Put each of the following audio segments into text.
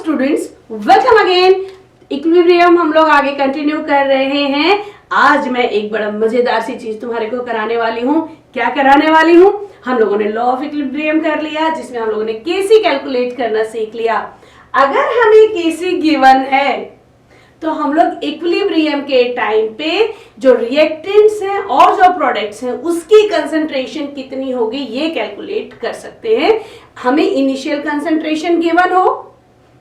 Students, welcome again. Equilibrium हम लोग आगे कंटिन्यू कर रहे हैं। आज मैं एक बड़ा मजेदार सी चीज तुम्हारे को कराने वाली हूँ। क्या कराने वाली हूँ? हम लोगों ने लॉ ऑफ इक्विलिब्रियम कर लिया, जिसमें हम लोगों ने केसी कैलकुलेट करना सीख लिया। अगर हमें केसी गिवन है तो हम लोग इक्विलिब्रियम के टाइम पे जो रिएक्टेंट्स हैं और जो प्रोडक्ट्स हैं उसकी कंसंट्रेशन कितनी होगी ये कैलकुलेट कर सकते हैं। हमें इनिशियल कंसंट्रेशन गिवन हो,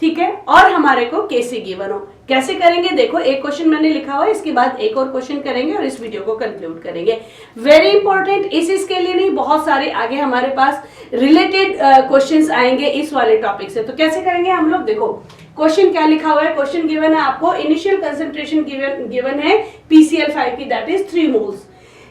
ठीक है, और हमारे को केसी गिवन हो। कैसे करेंगे देखो, एक क्वेश्चन मैंने लिखा हुआ है, इसके बाद एक और क्वेश्चन करेंगे और इस वीडियो को कंक्लूड करेंगे। वेरी इंपॉर्टेंट, इसके लिए नहीं, बहुत सारे आगे हमारे पास रिलेटेड क्वेश्चंस आएंगे इस वाले टॉपिक से। तो कैसे करेंगे हम लोग? देखो क्वेश्चन क्या लिखा हुआ है। क्वेश्चन गिवन है आपको, इनिशियल कंसंट्रेशन गिवन है PCl5 की, that is 3 moles.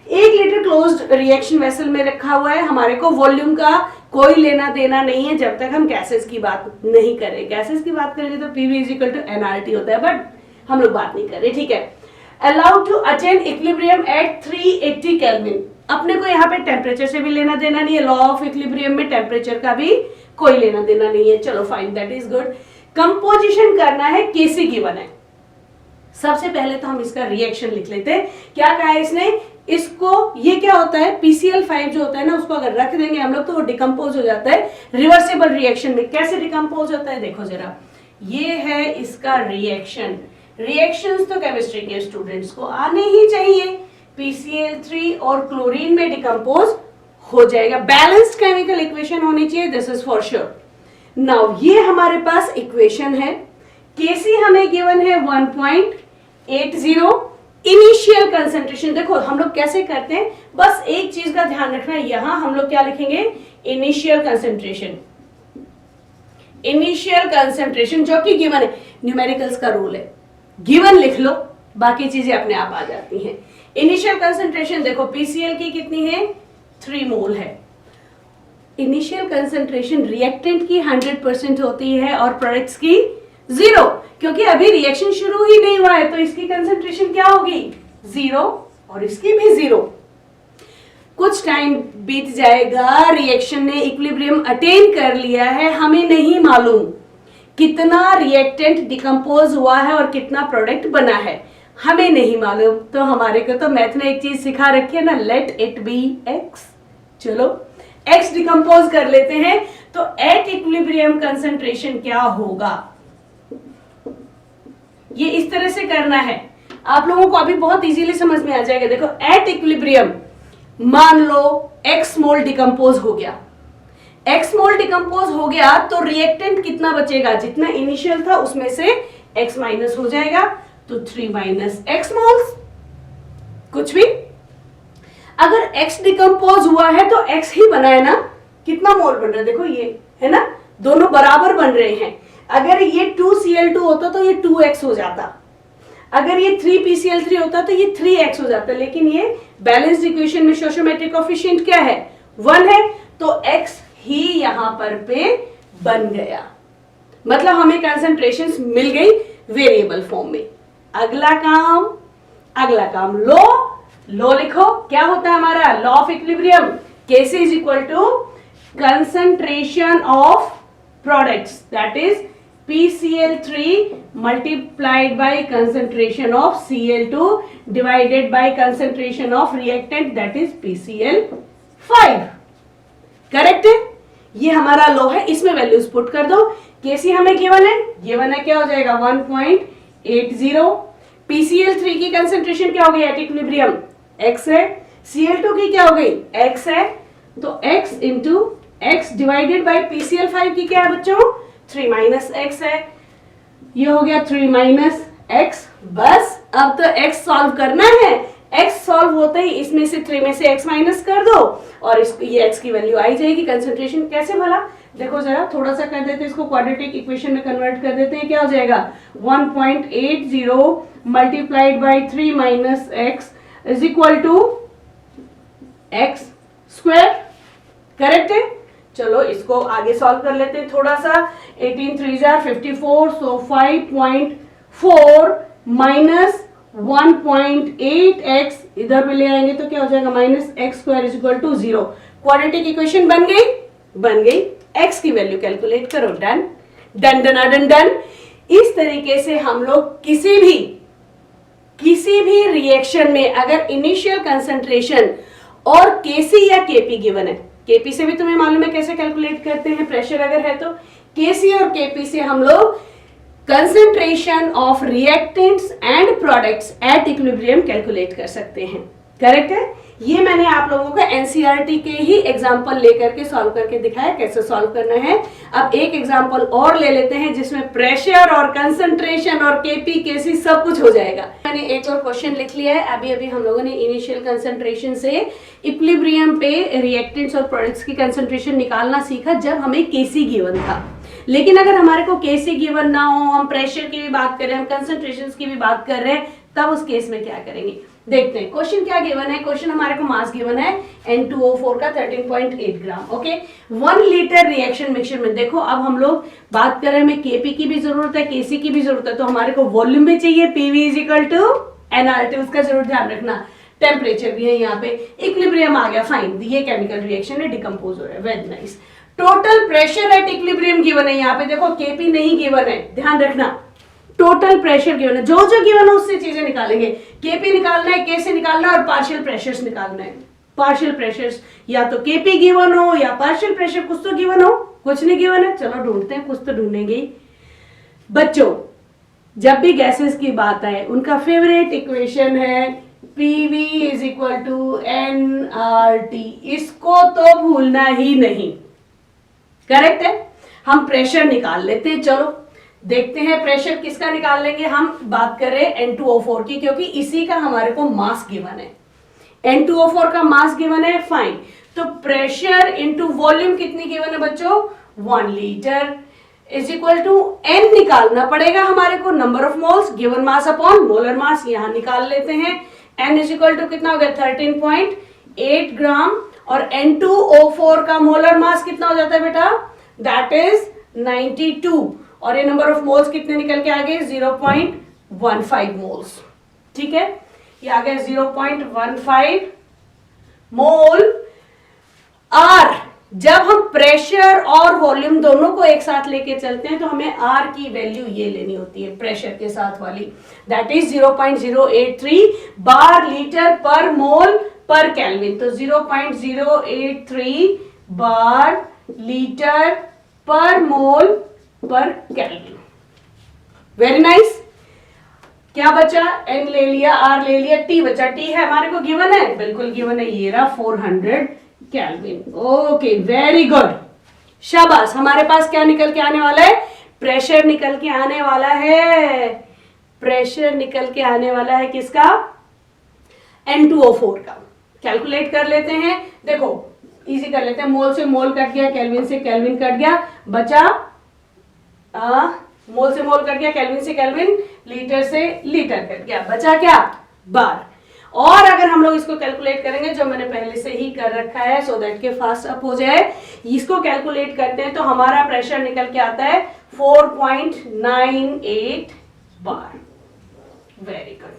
1 litre closed reaction vessel में रखा हुआ है। हमारे को वॉल्यूम का कोई लेना देना नहीं है जब तक हम गैसेस की बात नहीं करें। गैसेस की बात करेंगे तो PV = nRT होता है, बट हम लोग बात नहीं कर रहे, ठीक है। Allowed to attain equilibrium at 380 kelvin. अपने को यहाँ पे टेम्परेचर से भी लेना देना नहीं है। लॉ ऑफ इक्विलिब्रियम में टेम्परेचर का भी कोई लेना देना नहीं है। चलो fine, that is good. Composition करना है, केसी गिवन है। सबसे पहले तो हम इसका रिएक्शन लिख लेते हैं। क्या कहा है इसने? इसको, ये क्या होता है, PCl5 जो होता है ना, उसको अगर रख देंगे हम लोग तो वो डिकम्पोज हो जाता है रिवर्सिबल रिएक्शन में। कैसे डिकम्पोज होता है देखो जरा, ये है इसका रिएक्शन। रिएक्शंस तो केमिस्ट्री के स्टूडेंट्स को आने ही चाहिए। PCl3 और क्लोरीन में डिकम्पोज हो जाएगा। बैलेंस्ड केमिकल इक्वेशन होनी चाहिए, this is for sure. Now ये हमारे पास इक्वेशन है। केसी हमें गिवन है 1.80। इनिशियल कंसंट्रेशन देखो हम लोग कैसे करते हैं, बस एक चीज का ध्यान रखना है, यहां हम लोग क्या लिखेंगे, इनिशियल कंसंट्रेशन। इनिशियल कंसंट्रेशन जो कि गिवन है, न्यूमेरिकल्स का रूल है, गिवन लिख लो, बाकी चीजें अपने आप आ जाती हैं। इनिशियल कंसंट्रेशन देखो PCl की कितनी है, 3 मोल है। इनिशियल कंसंट्रेशन रिएक्टेंट की 100% होती है और प्रोडक्ट्स की 0, क्योंकि अभी रिएक्शन शुरू ही नहीं हुआ है, तो इसकी कंसंट्रेशन क्या होगी, 0, और इसकी भी 0। कुछ टाइम बीत जाएगा, रिएक्शन ने इक्विलिब्रियम अटेन कर लिया है, हमें नहीं मालूम कितना रिएक्टेंट डिकम्पोज हुआ है और कितना प्रोडक्ट बना है, हमें नहीं मालूम। तो हमारे को तो मैथ ने एक चीज सिखा रखी है ना, लेट इट बी x। चलो x डिकम्पोज कर लेते हैं, तो एट इक्विलिब्रियम कंसंट्रेशन क्या होगा, ये इस तरह से करना है। आप लोगों को अभी बहुत इजीली समझ में आ जाएगा। देखो एट इक्विलिब्रियम मान लो x मोल डिकम्पोज हो गया। x मोल डिकम्पोज हो गया तो रिएक्टेंट कितना बचेगा, जितना इनिशियल था उसमें से x माइनस हो जाएगा, तो 3 - x मोल्स, कुछ भी। अगर x डिकम्पोज हुआ है तो x ही बना है ना, कितना मोल बन रहा है देखो, ये है ना, दोनों बराबर बन रहे हैं। अगर ये 2Cl2 होता तो ये 2x हो जाता, अगर ये 3PCl3 होता तो ये 3x हो जाता, लेकिन ये बैलेंस्ड इक्वेशन में स्टोइचोमेट्रिक कोएफिशिएंट क्या है, 1 है, तो x ही यहां पर पे बन गया। मतलब हमें कंसंट्रेशंस मिल गई वेरिएबल फॉर्म में। अगला काम लो लिखो। क्या होता है हमारा law of equilibrium, Kc = concentration of products, that is PCl3 multiplied by concentration of Cl2 divided by concentration of reactant, that is PCl5। Correct है, ये हमारा लॉ है, इसमें वैल्यूज पुट कर दो। Kc हमें गिवन है, क्या हो जाएगा 1.80। PCl3 की कंसेंट्रेशन क्या हो गई एट इक्विलिब्रियम, x है। Cl2 की क्या हो गई, x है, तो x into x divided by PCl5 की क्या है बच्चों, 3 - x है। ये हो गया 3 - x। बस अब तो x सॉल्व करना है। x सॉल्व होते ही इसमें से 3 में से x माइनस कर दो और इसको, ये x की वैल्यू आई जाएगी। कंसंट्रेशन कैसे भला, देखो जरा थोड़ा सा कर देते हैं इसको, क्वाड्रेटिक इक्वेशन में कन्वर्ट कर देते हैं। क्या हो जाएगा 1.80 multiplied by 3 - x is equal to x square. Correct है। चलो इसको आगे सॉल्व कर लेते हैं थोड़ा सा। 18 3 = 54, सो 5.4 माइनस 1.8x इधर भी ले आएंगे तो क्या हो जाएगा -x² = 0। क्वाड्रेटिक इक्वेशन बन गई। x की वैल्यू कैलकुलेट करो। Done. Done done done done. इस तरीके से हम लोग किसी भी रिएक्शन में अगर इनिशियल कंसंट्रेशन और केसी या केपी गिवन है, केपी से भी तुम्हें मालूम है कैसे कैलकुलेट करते हैं प्रेशर अगर है तो, केसी और केपी से हम लोग concentration of reactants and products at equilibrium calculate कर सकते हैं। करेक्ट है? ये मैंने आप लोगों को एनसीईआरटी के ही एग्जांपल लेकर के सॉल्व करके दिखाया कैसे सॉल्व करना है। अब एक एग्जांपल और ले लेते हैं जिसमें प्रेशर और कंसंट्रेशन और केपी केसी सब कुछ हो जाएगा। मैंने एक और क्वेश्चन लिख लिया है। अभी अभी हम लोगों ने इनिशियल कंसंट्रेशन से इक्विलिब्रियम पे रिएक्टेंट्स और प्रोडक्ट्स की कंसंट्रेशन निकालना सीखा जब हमें केसी गिवन था। लेकिन अगर हमारे को केसी गिवन ना हो, हम प्रेशर की भी बात कर रहे हैं, हम कंसंट्रेशन की भी बात कर रहे हैं, तब उस केस में क्या करेंगे देखते हैं। क्वेश्चन क्या गिवन है? क्वेश्चन हमारे को मास गिवन है N2O4 का 13.8 ग्राम। ओके, 1 लीटर रिएक्शन मिक्सचर में देखो, अब हम लोग बात कर रहे हैं, हमें केपी की भी जरूरत है, केसी की भी जरूरत है, तो हमारे को वॉल्यूम भी चाहिए, PV is equal to NRT, उसका जरूर ध्यान रखना। टेम्परेचर भी है यहाँ पे, इक्विलिब्रियम आ गया, फाइन, ये केमिकल रिएक्शन है, डिकम्पोज हो रहा है, very nice. Total pressure at equilibrium given है, यहाँ पे देखो केपी नहीं गिवन है, ध्यान रखना। टोटल प्रेशर गिवन है, जो जो गिवन है उससे चीजें निकालेंगे। केपी निकालना है, के से निकालना है और पार्शियल प्रेशर्स निकालना है। पार्शियल प्रेशर्स या तो केपी गिवन हो या पार्शियल प्रेशर, कुछ तो गिवन हो, कुछ नहीं गिवन है, चलो ढूंढते हैं, कुछ तो ढूंढेंगे ही। बच्चों, जब भी गैसेस की बात आए उनका फेवरेट इक्वेशन है PV is equal to NRT, इसको तो भूलना ही नहीं। करेक्ट है? हम प्रेशर निकाल लेते हैं, चलो देखते हैं प्रेशर किसका निकाल लेंगे। हम बात कर रहे हैं N2O4 की, क्योंकि इसी का हमारे को मास गिवन है। N2O4 का मास गिवन है, फाइन। तो प्रेशर इनटू वॉल्यूम कितनी गिवन है बच्चों? 1 litre is equal to N निकालना पड़ेगा हमारे को, number of moles, given mass upon molar mass, यहां निकाल लेते हैं। N इज इक्वल टू कितना हो गया? 13.8 ग्राम। और N2O4 का मोलर मास कितना हो जाता है बेटा? That is 92। और ये नंबर ऑफ मोल्स कितने निकल के आ गए? 0.15 मोल्स। ठीक है, ये आ गया 0.15 मोल। आर, जब हम प्रेशर और वॉल्यूम दोनों को एक साथ लेके चलते हैं तो हमें आर की वैल्यू ये लेनी होती है प्रेशर के साथ वाली, that is 0.083 bar litre per mole per kelvin. तो 0.083 bar litre per mole per kelvin. Very nice. क्या बचा? N ले लिया, R ले लिया, T बचा। T है हमारे को गिवन है, बिल्कुल गिवन है, ये रहा 400 केल्विन। ओके, वेरी गुड, शाबाश। हमारे पास क्या निकल के आने वाला है? प्रेशर निकल के आने वाला है। प्रेशर निकल के आने वाला है किसका? N2O4 का। कैलकुलेट कर लेते हैं, देखो इजी कर लेते हैं। मोल से मोल कट गया, केल्विन से केल्विन कट गया, बचा मोल से मोल कट गया, केल्विन से केल्विन, लीटर से लीटर कट गया, बचा क्या? बार। और अगर हम लोग इसको कैलकुलेट करेंगे, जो मैंने पहले से ही कर रखा है सो दैट के फास्ट अप हो जाए, इसको कैलकुलेट करते हैं तो हमारा प्रेशर निकल के आता है 4.98 bar. Very good.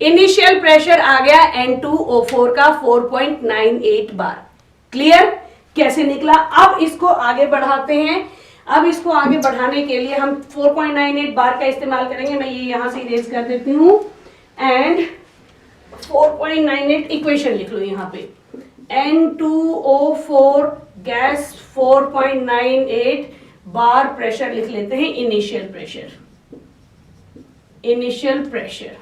Initial pressure आ गया N2O4 का 4.98 बार। क्लियर? कैसे निकला? अब इसको आगे बढ़ाते हैं। अब इसको आगे बढ़ाने के लिए हम 4.98 बार का इस्तेमाल करेंगे। मैं ये यहां से इरेज कर देती हूं एंड 4.98 इक्वेशन लिख लो यहां पे। N2O4 गैस 4.98 बार प्रेशर लिख लेते हैं, इनिशियल प्रेशर। इनिशियल प्रेशर,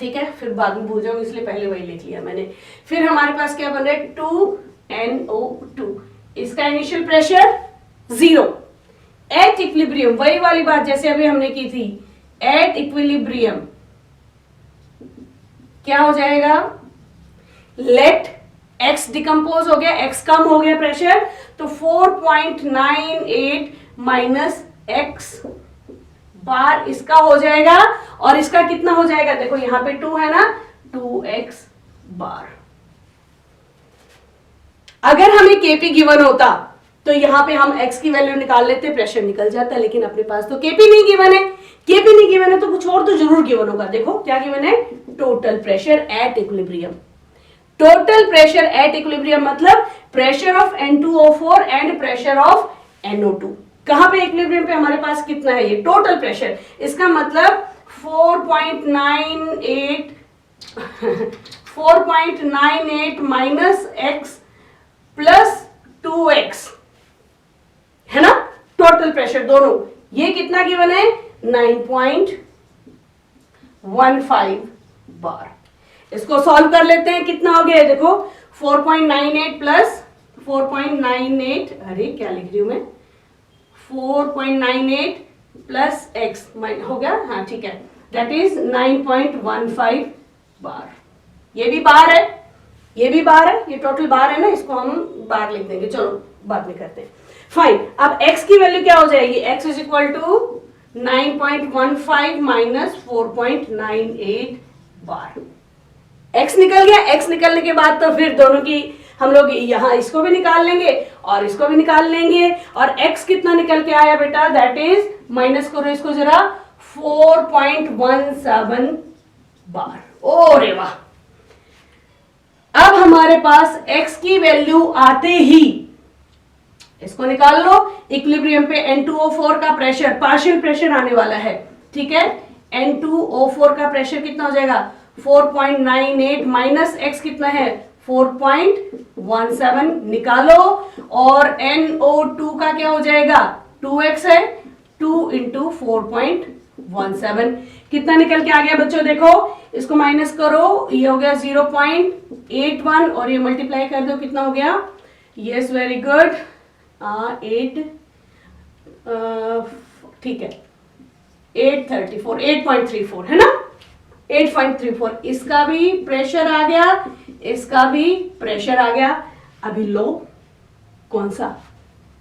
ठीक है, फिर बाद में भूल जाऊंगी इसलिए पहले वही लिख लिया मैंने। फिर हमारे पास क्या बन रहा है? 2NO2। इसका इनिशियल प्रेशर 0 एट इक्विलिब्रियम, वही वाली बात जैसे अभी हमने की थी। एट इक्विलिब्रियम क्या हो जाएगा? लेट x डिकम्पोज हो गया, x कम हो गया प्रेशर, तो 4.98 माइनस x बार इसका हो जाएगा। और इसका कितना हो जाएगा? देखो यहां पे 2 है ना, 2x बार। अगर हमें केपी गिवन होता तो यहां पे हम x की वैल्यू निकाल लेते, प्रेशर निकल जाता, लेकिन अपने पास तो केपी नहीं गिवन है। केपी नहीं गिवन है तो कुछ और तो जरूर गिवन होगा। देखो क्या गिवन है? Total pressure at equilibrium. Total pressure at equilibrium मतलब pressure of N2O4 and pressure of NO2। कहां पे इक्विलिब्रियम पे हमारे पास कितना है, ये टोटल प्रेशर, इसका मतलब 4.98 4.98 माइनस एक्स प्लस 2x है ना, टोटल प्रेशर दोनों, ये कितना गिवन है 9.15 बार। इसको सॉल्व कर लेते हैं, कितना हो गया देखो 4.98 प्लस 4.98, अरे क्या लिख रही हूं मैं, 4.98 प्लस एक्स हो गया, हाँ ठीक है, दैट इज 9.15 बार। ये भी बार है, ये भी बार है, ये टोटल बार है ना, इसको हम बार लिख देंगे, चलो बाद में करते हैं। फाइन, अब x की वैल्यू क्या हो जाएगी, x is equal to 9.15 minus 4.98 bar. x निकल गया, x निकलने के बाद तो फिर दोनों की हम लोग यहाँ इसको भी निकाल लेंगे और इसको भी निकाल लेंगे, और x कितना निकल के आया बेटा, दैट इज, माइनस करो इसको जरा, 4.17 बार। ओ रे वाह, अब हमारे पास x की वैल्यू आते ही, इसको निकाल लो, इक्विलिब्रियम पे N2O4 का प्रेशर, पार्शियल प्रेशर आने वाला है, ठीक है, N2O4 का प्रेशर कितना हो जाएगा 4.98 माइनस x कितना है 4.17, निकालो, और NO2 का क्या हो जाएगा 2x है, 2 इंटू 4.17, कितना निकल के आ गया बच्चों, देखो इसको माइनस करो, ये हो गया 0.81 और ये मल्टीप्लाई कर दो, कितना हो गया, यस वेरी गुड, 8 ठीक है 834, 8.34 है ना, 8.34, इसका भी प्रेशर आ गया, इसका भी प्रेशर आ गया। अभी लो कौन सा,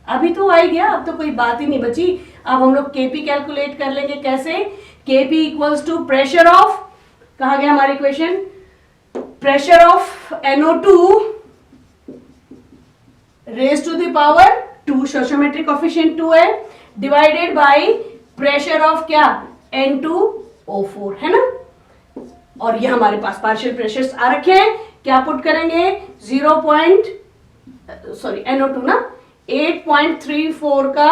अभी तो आ ही गया, अब तो कोई बात ही नहीं बची। अब हम लोग केपी कैलकुलेट कर लेंगे, कैसे, KP equals to pressure of, कहा गया हमारी equation, pressure of NO2 raise to the power 2, stoichiometric coefficient 2 है, डिवाइडेड बाय प्रेशर ऑफ क्या N2O4 है ना, और ये हमारे पास पार्शियल प्रेशर्स आ रखे हैं, क्या पुट करेंगे, NO2 ना, 8.34 का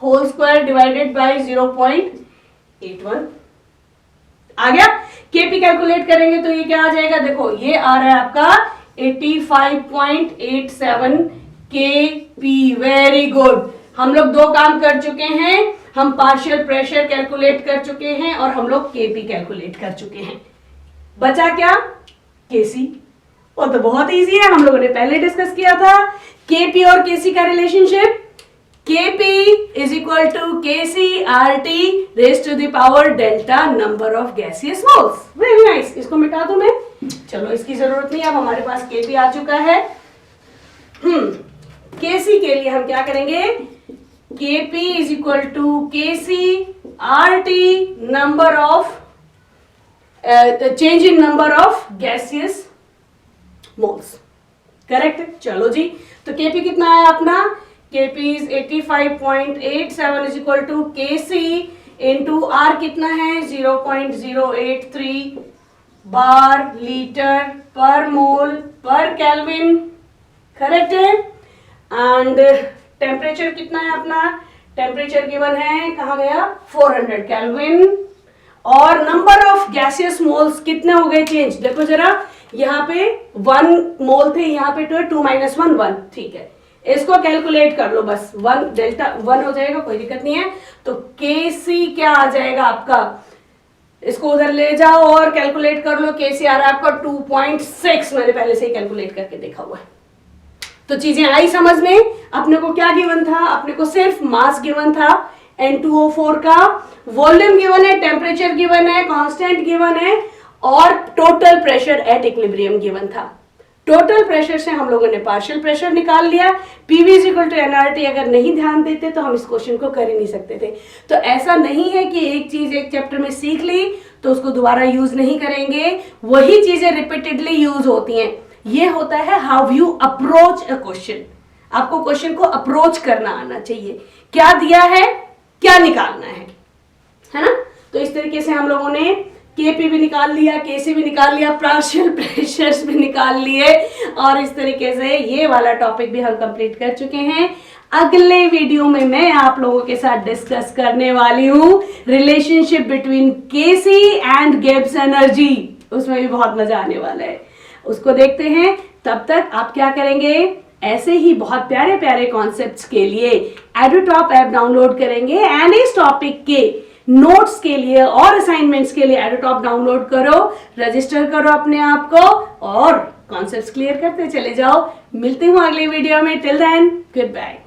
होल स्क्वायर डिवाइडेड बाय 0.81 आ गया। केपी कैलकुलेट करेंगे तो ये क्या आ जाएगा, देखो ये आ रहा है आपका 85.87 केपी। वेरी गुड, हम लोग दो काम कर चुके हैं, हम पार्शियल प्रेशर कैलकुलेट कर चुके हैं और हम लोग केपी कैलकुलेट कर चुके हैं, बचा क्या, केसी। वो तो बहुत इजी है, हम लोगों ने पहले डिस्कस किया था, केपी और केसी का relationship, KP is equal to KC R T raise to the power delta number of gaseous moles. Very nice, इसको मिटा दूं मैं, चलो इसकी जरूरत नहीं, अब हमारे पास केपी आ चुका है। केसी के लिए हम क्या करेंगे, KP is equal to KC R T number of change in number of gaseous moles, correct. चलो जी, तो केपी कितना आया अपना, KP is 85.87 is equal to KC into R कितना है 0.083 bar litre per mole per kelvin, correct है। And temperature कितना है अपना, टेम्परेचर गिवन है, कहाँ गया 400 केल्विन, और नंबर ऑफ गैसियस मोल्स कितने हो गए चेंज, देखो जरा, यहाँ पे 1 मोल थे, यहाँ पे 2 माइनस 1 1, ठीक है, इसको कैलकुलेट कर लो बस, 1 डेल्टा 1 हो जाएगा, कोई दिक्कत नहीं है। तो केसी क्या आ जाएगा आपका, इसको उधर ले जाओ और कैलकुलेट कर लो, केसी आ रहा है आपका 2.6, मैंने पहले से ही कैलकुलेट करके देखा हुआ है। तो चीजें आई समझ में, अपने को क्या गिवन था, अपने को सिर्फ मास गिवन था N2O4 का, वॉल्यूम गिवन है, टेम्परेचर गिवन है, कांस्टेंट गिवन है, और total pressure at equilibrium given था। टोटल प्रेशर से हम लोगों ने पार्शियल प्रेशर निकाल लिया, PV is equal to NRT, अगर नहीं ध्यान देते तो हम इस क्वेश्चन को कर ही नहीं सकते थे। तो ऐसा नहीं है कि एक चीज एक चैप्टर में सीख ली तो उसको दोबारा यूज नहीं करेंगे, वही चीजें रिपीटेडली यूज होती हैं। ये होता है how you approach a question, आपको क्वेश्चन को अप्रोच करना आना चाहिए, क्या दिया है क्या निकालना है ना। तो इस तरीके से हम लोगों ने केपी भी निकाल लिया, केसी भी निकाल लिया, पार्शियल प्रेशर्स भी निकाल लिए, और इस तरीके से ये वाला टॉपिक भी हम कंप्लीट कर चुके हैं। अगले वीडियो में मैं आप लोगों के साथ डिस्कस करने वाली हूँ relationship between KC and Gibbs energy. उसमें भी बहुत मजा आने वाला है, उसको देखते हैं। तब तक आप क्या करेंगे, ऐसे ही बहुत प्यारे प्यारे कॉन्सेप्ट्स के लिए एडुटॉप ऐप डाउनलोड करेंगे एंड इस टॉपिक के नोट्स के लिए और असाइनमेंट्स के लिए एडुटॉप डाउनलोड करो, रजिस्टर करो अपने आप को और कॉन्सेप्ट्स क्लियर करते चले जाओ। मिलती हूँ अगले वीडियो में। Till then good bye.